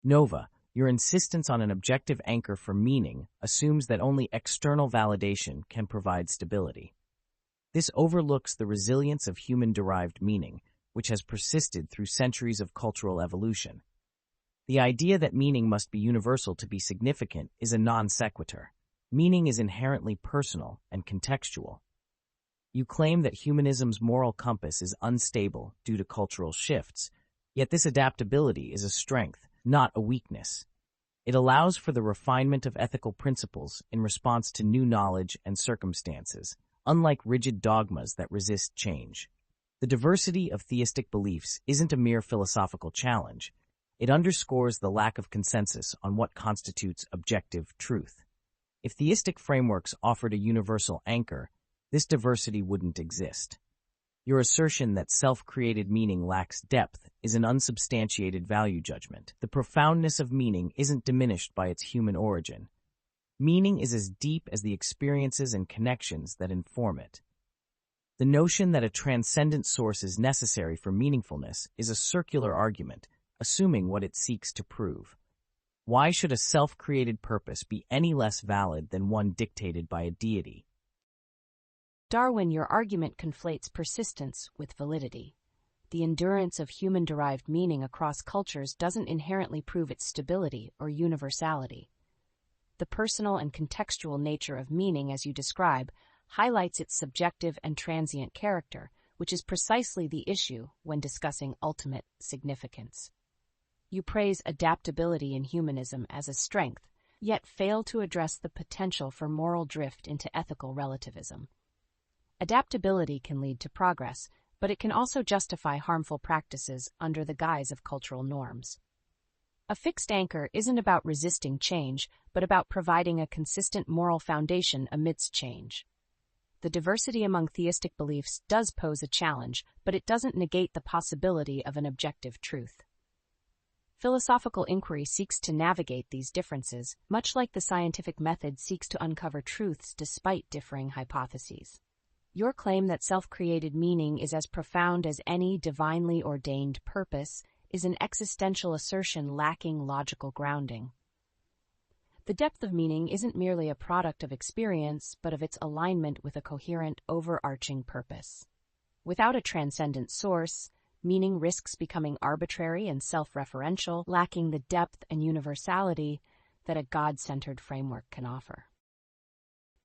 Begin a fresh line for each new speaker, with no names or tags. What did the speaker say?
Nova, your insistence on an objective anchor for meaning assumes that only external validation can provide stability. This overlooks the resilience of human-derived meaning, which has persisted through centuries of cultural evolution. The idea that meaning must be universal to be significant is a non sequitur. Meaning is inherently personal and contextual. You claim that humanism's moral compass is unstable due to cultural shifts, yet this adaptability is a strength, not a weakness. It allows for the refinement of ethical principles in response to new knowledge and circumstances, unlike rigid dogmas that resist change. The diversity of theistic beliefs isn't a mere philosophical challenge. It underscores the lack of consensus on what constitutes objective truth. If theistic frameworks offered a universal anchor, this diversity wouldn't exist. Your assertion that self-created meaning lacks depth is an unsubstantiated value judgment. The profoundness of meaning isn't diminished by its human origin. Meaning is as deep as the experiences and connections that inform it. The notion that a transcendent source is necessary for meaningfulness is a circular argument, assuming what it seeks to prove. Why should a self-created purpose be any less valid than one dictated by a deity?
Darwin, your argument conflates persistence with validity. The endurance of human-derived meaning across cultures doesn't inherently prove its stability or universality. The personal and contextual nature of meaning, as you describe, highlights its subjective and transient character, which is precisely the issue when discussing ultimate significance. You praise adaptability in humanism as a strength, yet fail to address the potential for moral drift into ethical relativism. Adaptability can lead to progress, but it can also justify harmful practices under the guise of cultural norms. A fixed anchor isn't about resisting change, but about providing a consistent moral foundation amidst change. The diversity among theistic beliefs does pose a challenge, but it doesn't negate the possibility of an objective truth. Philosophical inquiry seeks to navigate these differences, much like the scientific method seeks to uncover truths despite differing hypotheses. Your claim that self-created meaning is as profound as any divinely ordained purpose is an existential assertion lacking logical grounding. The depth of meaning isn't merely a product of experience, but of its alignment with a coherent, overarching purpose. Without a transcendent source, meaning risks becoming arbitrary and self-referential, lacking the depth and universality that a God-centered framework can offer.